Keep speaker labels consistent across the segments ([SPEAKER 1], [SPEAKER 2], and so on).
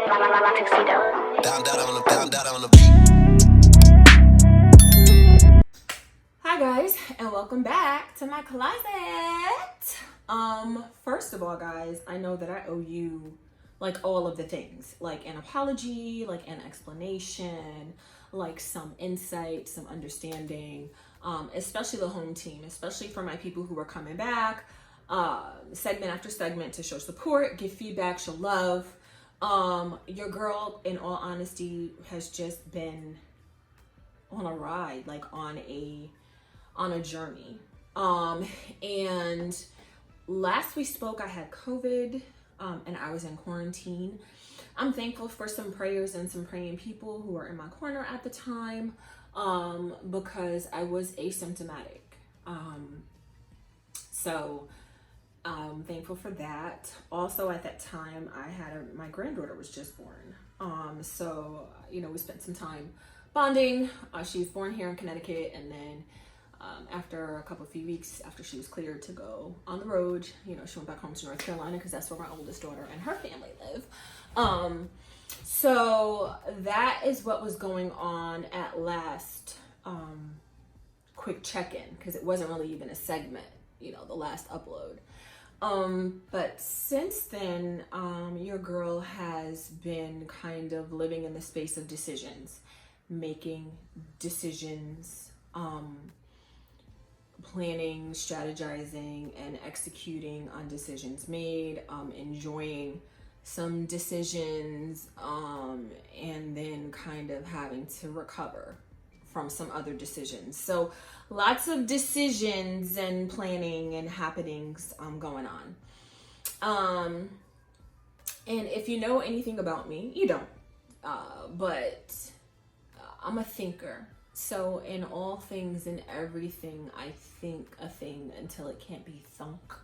[SPEAKER 1] Hi guys, and welcome back to my closet. First of all, guys, I know that I owe you like all of the things, like an apology, like an explanation, like some insight, some understanding, especially the home team, especially for my people who are coming back, segment after segment to show support, give feedback, show love. Your girl, in all honesty, has just been on a ride, like on a journey. And last we spoke, I had COVID, and I was in quarantine. I'm thankful for some prayers and some praying people who were in my corner at the time, because I was asymptomatic. So I'm thankful for that. Also, at that time, my granddaughter was just born. So, we spent some time bonding. She was born here in Connecticut, and then after a few weeks after she was cleared to go on the road, she went back home to North Carolina because that's where my oldest daughter and her family live. So that is what was going on at last. Quick check-in, because it wasn't really even a segment, the last upload. But since then, your girl has been kind of living in the space of decisions, making decisions, planning, strategizing, and executing on decisions made, enjoying some decisions, and then kind of having to recover from some other decisions. So lots of decisions and planning and happenings going on. And if you know anything about me, you don't, but I'm a thinker. So in all things and everything, I think a thing until it can't be thunk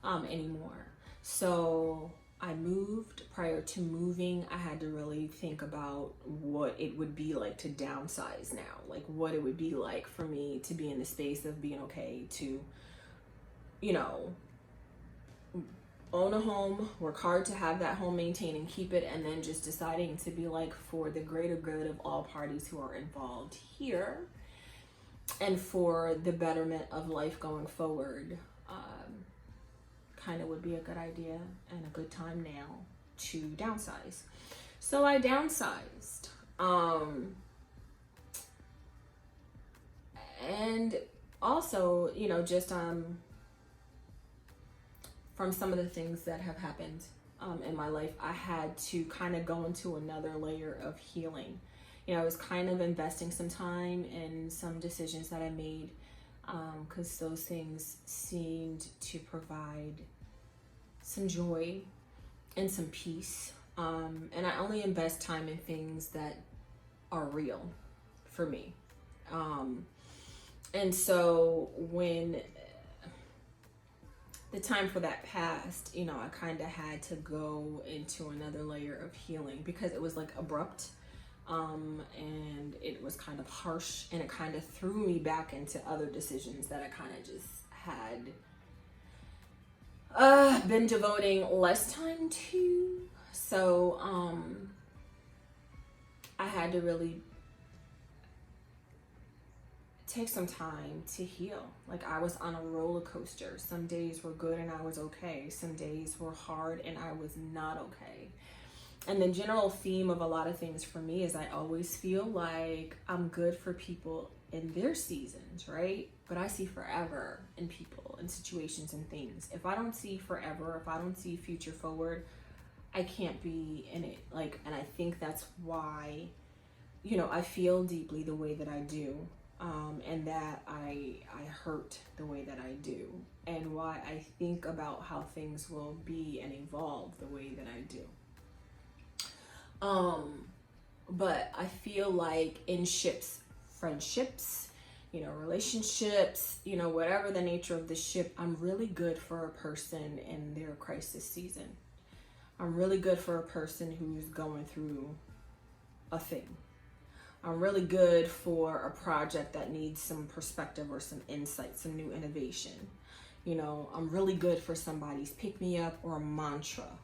[SPEAKER 1] anymore. So I moved. Prior to moving, I had to really think about what it would be like to downsize now, like what it would be like for me to be in the space of being okay to, own a home, work hard to have that home maintained and keep it, and then just deciding to be like, for the greater good of all parties who are involved here and for the betterment of life going forward, kind of would be a good idea and a good time now to downsize. So I downsized. And also, just from some of the things that have happened in my life, I had to kind of go into another layer of healing. I was kind of investing some time in some decisions that I made, because those things seemed to provide some joy and some peace. And I only invest time in things that are real for me. And so when the time for that passed, I kind of had to go into another layer of healing, because it was like abrupt, and it was kind of harsh, and it kind of threw me back into other decisions that I kind of just had been devoting less time to. So I had to really take some time to heal. Like, I was on a roller coaster. Some days were good and I was okay. Some days were hard and I was not okay. And the general theme of a lot of things for me is I always feel like I'm good for people in their seasons, right? But I see forever in people and situations and things. If I don't see forever, if I don't see future forward, I can't be in it. Like, and I think that's why, I feel deeply the way that I do. And that I hurt the way that I do, and why I think about how things will be and evolve the way that I do. But I feel like in friendships, relationships, whatever the nature of the ship, I'm really good for a person in their crisis season. I'm really good for a person who's going through a thing. I'm really good for a project that needs some perspective or some insight, some new innovation. I'm really good for somebody's pick-me-up or a mantra.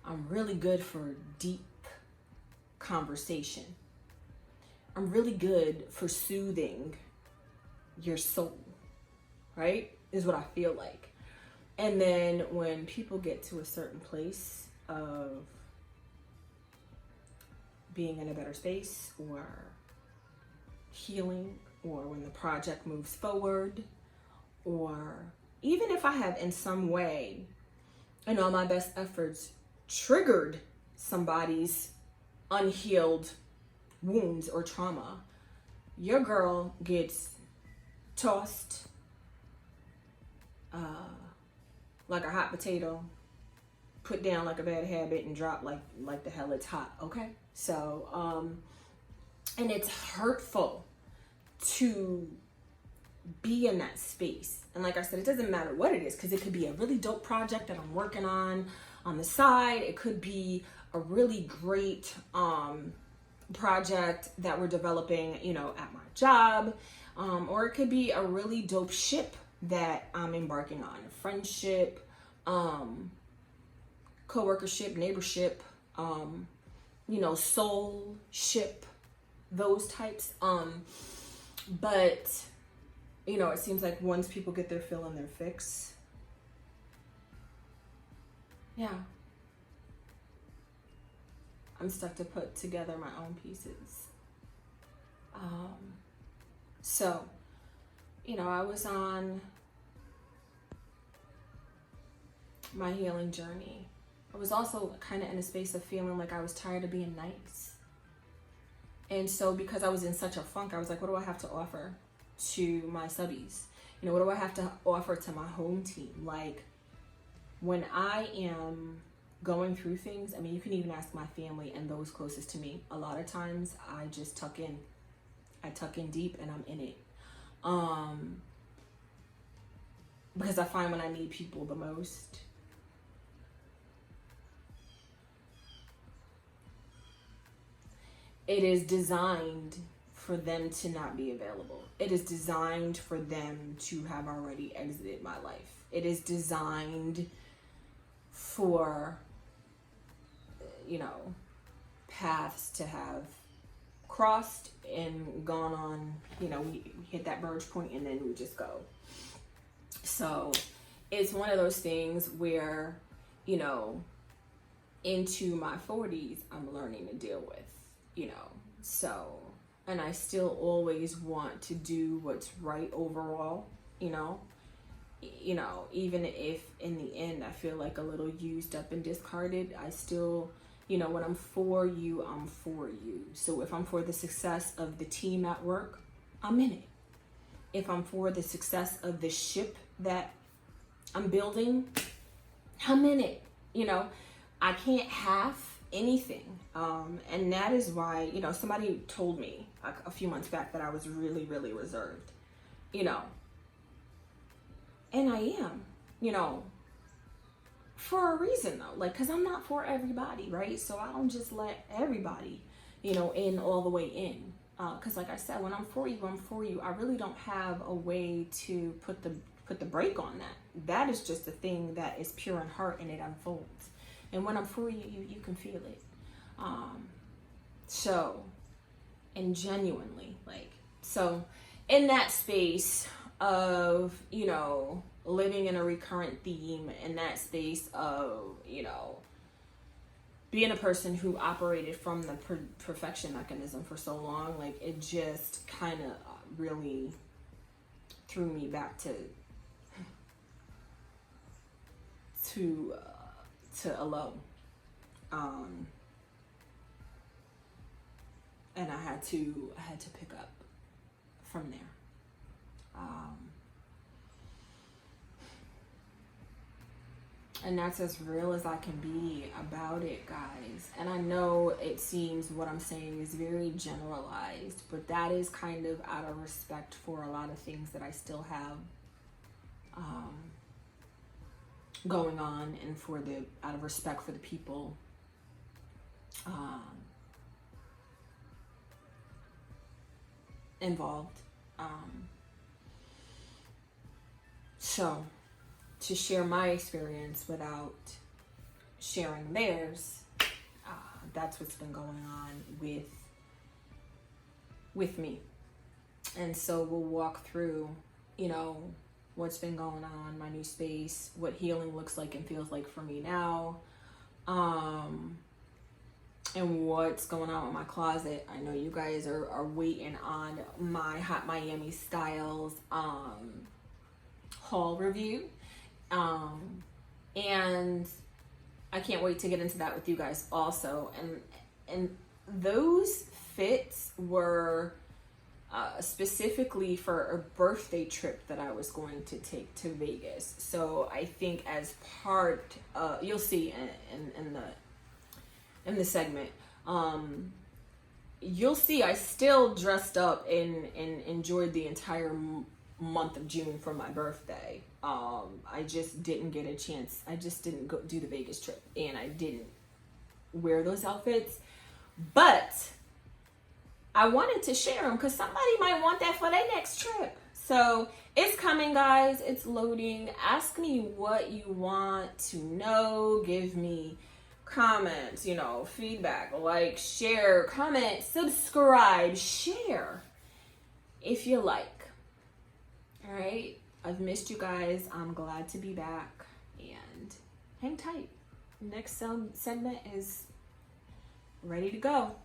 [SPEAKER 1] I'm really good for deep conversation. I'm really good for soothing your soul, right? Is what I feel like. And then when people get to a certain place of being in a better space or healing, or when the project moves forward, or even if I have in some way, in all my best efforts, triggered somebody's unhealed wounds or trauma, your girl gets tossed like a hot potato, put down like a bad habit, and dropped like the hell it's hot. Okay, so and it's hurtful to be in that space. And like I said, it doesn't matter what it is, because it could be a really dope project that I'm working on the side. It could be a really great project that we're developing, you know, at my job, or it could be a really dope ship that I'm embarking on, friendship, co-workership, neighborship, you know, soul ship, those types. But you know, it seems like once people get their fill and their fix, yeah, I'm stuck to put together my own pieces. So, you know, I was on my healing journey. I was also kind of in a space of feeling like I was tired of being nice. And so because I was in such a funk, I was like, what do I have to offer to my subbies? You know, what do I have to offer to my home team? Like, when I am going through things, I mean, you can even ask my family and those closest to me. A lot of times I just tuck in. I tuck in deep and I'm in it. Because I find when I need people the most, it is designed for them to not be available. It is designed for them to have already exited my life. It is designed for, you know, paths to have crossed and gone on, you know, we hit that verge point and then we just go. So it's one of those things where, you know, into my 40s, I'm learning to deal with, you know, so, and I still always want to do what's right overall, you know, even if in the end I feel like a little used up and discarded, I still, you know, when I'm for you, I'm for you. So if I'm for the success of the team at work, I'm in it. If I'm for the success of the ship that I'm building, I'm in it. You know, I can't half anything. And that is why, you know, somebody told me a few months back that I was really, really reserved, you know, and I am, you know, for a reason though, like, cause I'm not for everybody, right? So I don't just let everybody, you know, in all the way in. Cause like I said, when I'm for you, I'm for you. I really don't have a way to put the brake on that. That is just a thing that is pure in heart and it unfolds. And when I'm for you, you can feel it. So, and genuinely, like, so in that space of, you know, living in a recurrent theme, in that space of, you know, being a person who operated from the perfection mechanism for so long, like, it just kind of really threw me back to a low. And I had to pick up from there. And that's as real as I can be about it, guys. And I know it seems what I'm saying is very generalized, but that is kind of out of respect for a lot of things that I still have going on, and out of respect for the people involved. So to share my experience without sharing theirs. That's what's been going on with me. And so we'll walk through, you know, what's been going on, my new space, what healing looks like and feels like for me now, and what's going on with my closet. I know you guys are waiting on my Hot Miami Styles haul review, and I can't wait to get into that with you guys also. And those fits were specifically for a birthday trip that I was going to take to Vegas. So I think as part, you'll see in the segment, you'll see I still dressed up and enjoyed the entire month of June for my birthday. I just didn't get a chance. I just didn't go do the Vegas trip, and I didn't wear those outfits, but I wanted to share them because somebody might want that for their next trip. So it's coming, guys. It's loading. Ask me what you want to know. Give me comments, you know, feedback, like, share, comment, subscribe, share if you like. All right. I've missed you guys. I'm glad to be back, and hang tight. Next segment is ready to go.